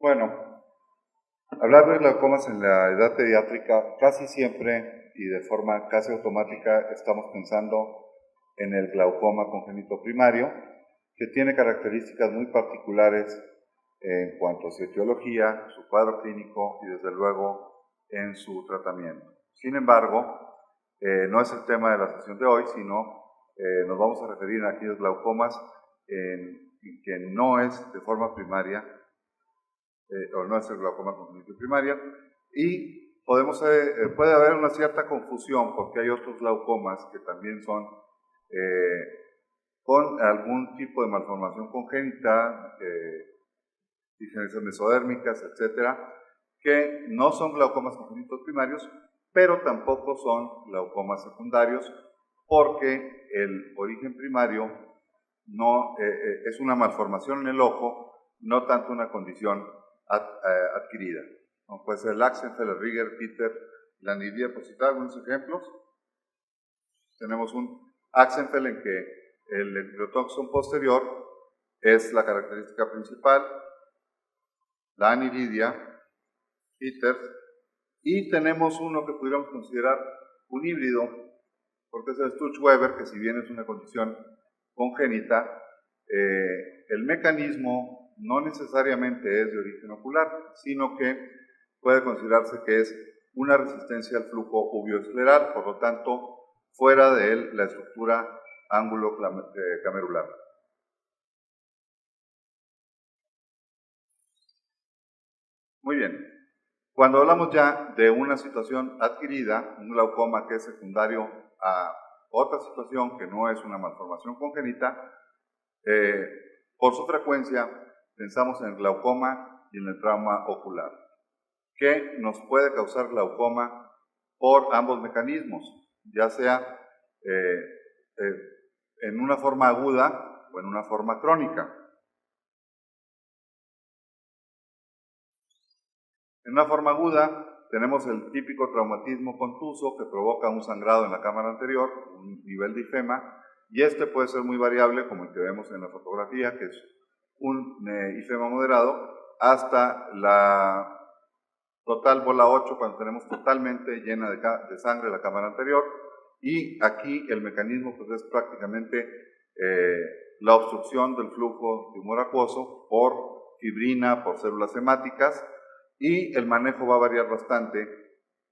Bueno, hablar de glaucomas en la edad pediátrica casi siempre y de forma casi automática estamos pensando en el glaucoma congénito primario, que tiene características muy particulares en cuanto a su etiología, su cuadro clínico y desde luego en su tratamiento. Sin embargo, no es el tema de la sesión de hoy, sino nos vamos a referir a aquellos glaucomas en que no es de forma primaria o no es el glaucoma congénito primaria, y puede haber una cierta confusión porque hay otros glaucomas que también son con algún tipo de malformación congénita, diferencias mesodérmicas, etcétera, que no son glaucomas congénitos primarios, pero tampoco son glaucomas secundarios, porque el origen primario no, es una malformación en el ojo, no tanto una condición adquirida. Como puede ser el Axenfeld, Rieger, Peter, la anidía, por citar algunos ejemplos. Tenemos un Axenfeld en que el eclerotoxon posterior es la característica principal, la aniridia, Peters, y tenemos uno que pudiéramos considerar un híbrido, porque es el Sturge-Weber, que si bien es una condición congénita, el mecanismo no necesariamente es de origen ocular, sino que puede considerarse que es una resistencia al flujo uvioescleral, por lo tanto, fuera de él la estructura ángulo-camerular. Muy bien. Cuando hablamos ya de una situación adquirida, un glaucoma que es secundario a otra situación que no es una malformación congénita, por su frecuencia pensamos en el glaucoma y en el trauma ocular, que nos puede causar glaucoma por ambos mecanismos, ya sea en una forma aguda o en una forma crónica. En una forma aguda tenemos el típico traumatismo contuso que provoca un sangrado en la cámara anterior, un nivel de ifema, y este puede ser muy variable, como el que vemos en la fotografía, que es un ifema moderado, hasta la total bola 8, cuando tenemos totalmente llena de sangre la cámara anterior, y aquí el mecanismo pues, es prácticamente la obstrucción del flujo de humor acuoso por fibrina, por células hemáticas, y el manejo va a variar bastante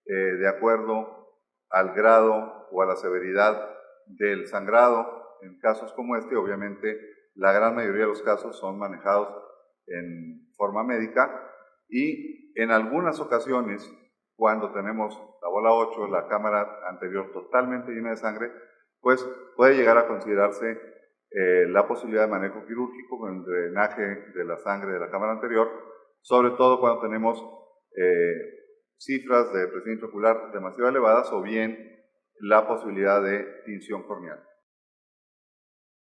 de acuerdo al grado o a la severidad del sangrado. En casos como este, obviamente, la gran mayoría de los casos son manejados en forma médica y en algunas ocasiones, cuando tenemos la bola 8, la cámara anterior totalmente llena de sangre, pues puede llegar a considerarse la posibilidad de manejo quirúrgico con el drenaje de la sangre de la cámara anterior, sobre todo cuando tenemos cifras de presión intraocular demasiado elevadas o bien la posibilidad de tinción corneal.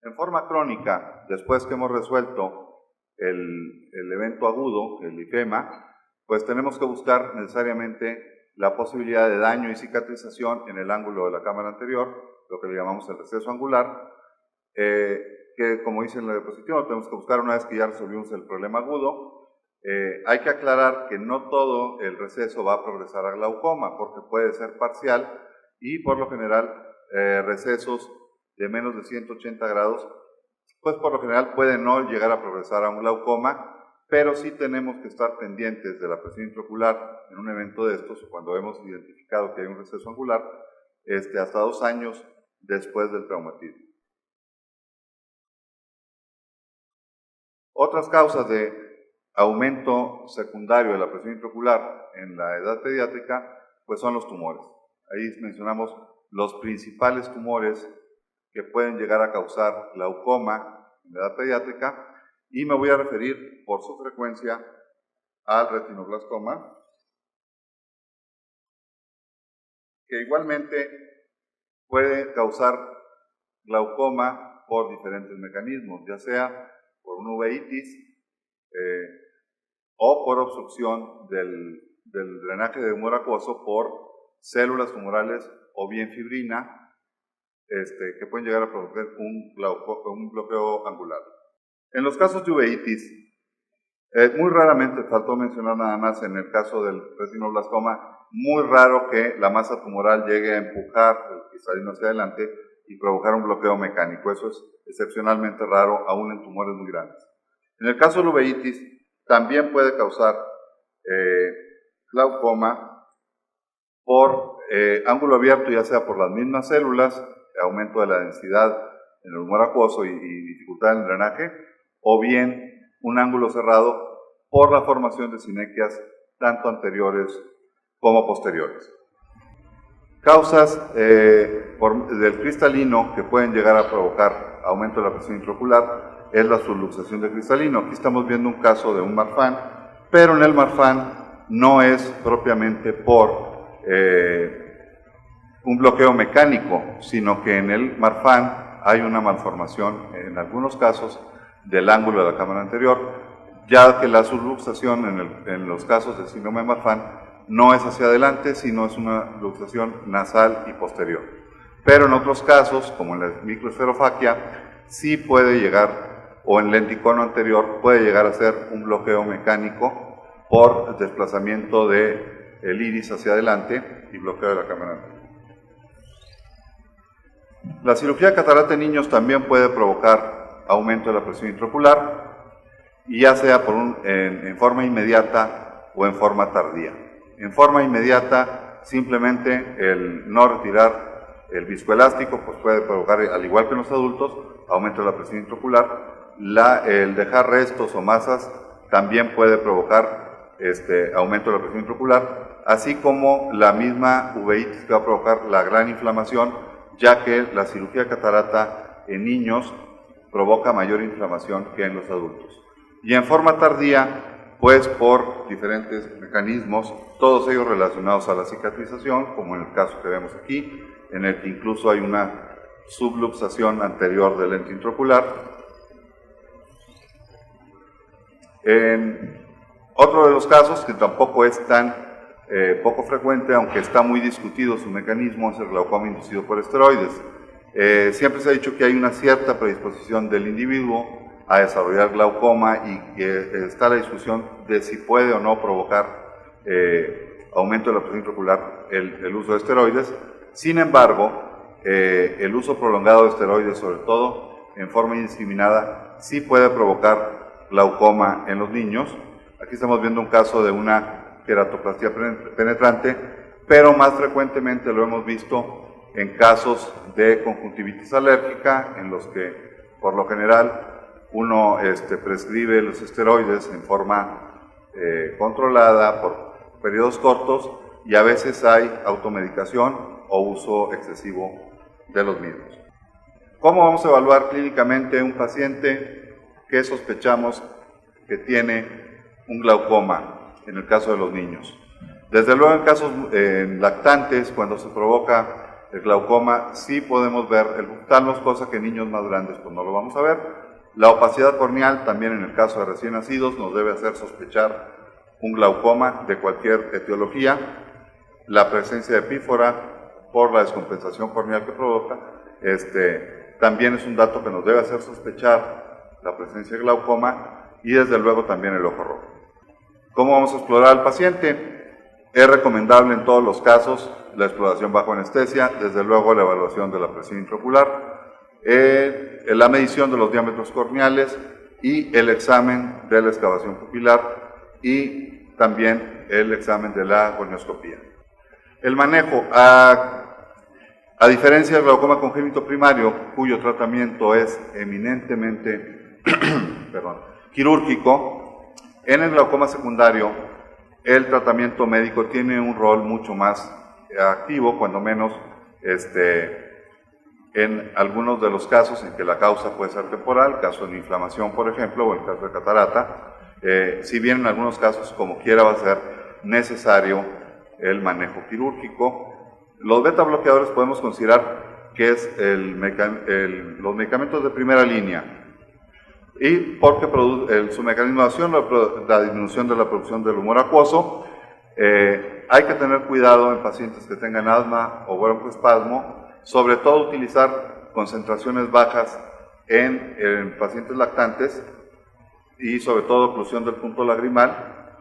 En forma crónica, después que hemos resuelto el evento agudo, el ifema, pues tenemos que buscar necesariamente la posibilidad de daño y cicatrización en el ángulo de la cámara anterior, lo que le llamamos el receso angular, que como dice en la diapositiva, tenemos que buscar una vez que ya resolvimos el problema agudo. Hay que aclarar que no todo el receso va a progresar a glaucoma, porque puede ser parcial y por lo general recesos de menos de 180 grados, pues por lo general puede no llegar a progresar a un glaucoma, pero sí tenemos que estar pendientes de la presión intraocular en un evento de estos, cuando hemos identificado que hay un receso angular, hasta 2 años después del traumatismo. Otras causas de aumento secundario de la presión intraocular en la edad pediátrica, pues son los tumores. Ahí mencionamos los principales tumores que pueden llegar a causar glaucoma en la edad pediátrica y me voy a referir por su frecuencia al retinoblastoma, que igualmente puede causar glaucoma por diferentes mecanismos, ya sea por una uveitis o por obstrucción del drenaje de humor acuoso por células tumorales o bien fibrina, que pueden llegar a provocar un bloqueo angular. En los casos de uveitis, Muy raramente, faltó mencionar nada más en el caso del retinoblastoma, muy raro que la masa tumoral llegue a empujar el cristalino hacia adelante y provocar un bloqueo mecánico. Eso es excepcionalmente raro, aún en tumores muy grandes. En el caso de la uveitis, también puede causar glaucoma por ángulo abierto, ya sea por las mismas células, aumento de la densidad en el humor acuoso y dificultad en el drenaje, o bien un ángulo cerrado por la formación de sinequias tanto anteriores como posteriores. Causas del cristalino que pueden llegar a provocar aumento de la presión intraocular es la subluxación del cristalino. Aquí estamos viendo un caso de un Marfan, pero en el Marfan no es propiamente por un bloqueo mecánico, sino que en el Marfan hay una malformación, en algunos casos, del ángulo de la cámara anterior, ya que la subluxación en los casos de síndrome de Marfan no es hacia adelante, sino es una luxación nasal y posterior. Pero en otros casos, como en la microesferofaquia, sí puede llegar, o en el lenticono anterior, puede llegar a ser un bloqueo mecánico por desplazamiento del iris hacia adelante y bloqueo de la cámara anterior. La cirugía de catarata en niños también puede provocar aumento de la presión intraocular, y ya sea en forma inmediata o en forma tardía. En forma inmediata, simplemente el no retirar el viscoelástico pues puede provocar, al igual que en los adultos, aumento de la presión intraocular. El dejar restos o masas también puede provocar aumento de la presión intraocular, así como la misma uveitis que va a provocar la gran inflamación, ya que la cirugía de catarata en niños provoca mayor inflamación que en los adultos. Y en forma tardía, pues por diferentes mecanismos, todos ellos relacionados a la cicatrización, como en el caso que vemos aquí, en el que incluso hay una subluxación anterior del lente intraocular. En otro de los casos, que tampoco es tan poco frecuente, aunque está muy discutido su mecanismo, es el glaucoma inducido por esteroides. Siempre se ha dicho que hay una cierta predisposición del individuo a desarrollar glaucoma y que está la discusión de si puede o no provocar aumento de la presión intraocular el uso de esteroides. Sin embargo, el uso prolongado de esteroides, sobre todo en forma indiscriminada, sí puede provocar glaucoma en los niños. Aquí estamos viendo un caso de una queratoplastia penetrante, pero más frecuentemente lo hemos visto en casos de conjuntivitis alérgica, en los que por lo general uno prescribe los esteroides en forma controlada por periodos cortos, y a veces hay automedicación o uso excesivo de los mismos. ¿Cómo vamos a evaluar clínicamente un paciente que sospechamos que tiene un glaucoma en el caso de los niños? Desde luego, en casos lactantes, cuando se provoca el glaucoma, sí podemos ver el buctanos, cosa que en niños más grandes pues no lo vamos a ver. La opacidad corneal, también en el caso de recién nacidos, nos debe hacer sospechar un glaucoma de cualquier etiología. La presencia de pífora por la descompensación corneal que provoca, también es un dato que nos debe hacer sospechar la presencia de glaucoma, y desde luego también el ojo rojo. ¿Cómo vamos a explorar al paciente? Es recomendable en todos los casos la exploración bajo anestesia, desde luego la evaluación de la presión intraocular, la medición de los diámetros corneales y el examen de la excavación pupilar, y también el examen de la gonioscopía. El manejo, a diferencia del glaucoma congénito primario, cuyo tratamiento es eminentemente quirúrgico, en el glaucoma secundario el tratamiento médico tiene un rol mucho más activo, cuando menos en algunos de los casos en que la causa puede ser temporal, caso de inflamación, por ejemplo, o el caso de catarata. Si bien en algunos casos, como quiera, va a ser necesario el manejo quirúrgico. Los beta bloqueadores podemos considerar que es los medicamentos de primera línea, y porque su mecanismo de acción, la disminución de la producción del humor acuoso. Hay que tener cuidado en pacientes que tengan asma o broncoespasmo, sobre todo utilizar concentraciones bajas en pacientes lactantes, y sobre todo oclusión del punto lagrimal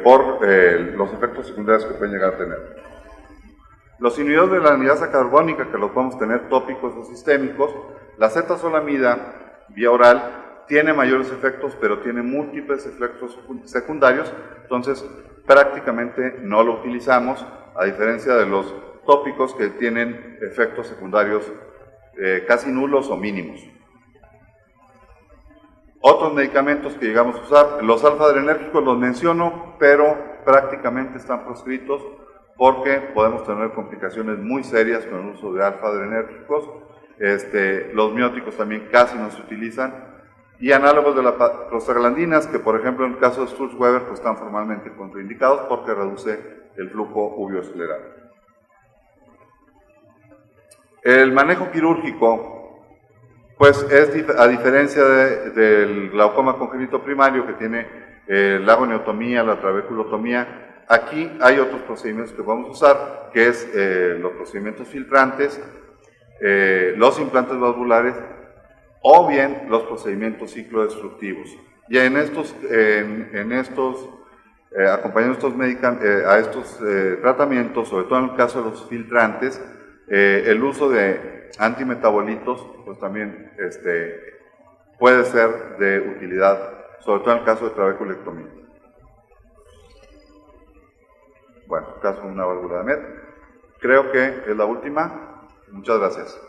por los efectos secundarios que pueden llegar a tener. Los inhibidores de la anidasa carbónica, que los podemos tener tópicos o sistémicos, la acetazolamida vía oral tiene mayores efectos, pero tiene múltiples efectos secundarios, entonces prácticamente no lo utilizamos, a diferencia de los tópicos que tienen efectos secundarios casi nulos o mínimos. Otros medicamentos que llegamos a usar, los alfa-adrenérgicos los menciono, pero prácticamente están proscritos porque podemos tener complicaciones muy serias con el uso de alfa-adrenérgicos. Los mióticos también casi no se utilizan. Y análogos de las prostaglandinas, que por ejemplo en el caso de Sturge-Weber pues están formalmente contraindicados porque reduce el flujo uveocerebral. El manejo quirúrgico, pues a diferencia del glaucoma congénito primario que tiene la goniotomía, la trabeculotomía, aquí hay otros procedimientos que vamos a usar, que es los procedimientos filtrantes, los implantes valvulares, o bien los procedimientos ciclodestructivos. Y acompañando a estos tratamientos, sobre todo en el caso de los filtrantes, el uso de antimetabolitos pues también puede ser de utilidad, sobre todo en el caso de trabeculectomía. Bueno, en el caso de una válvula de Met. Creo que es la última. Muchas gracias.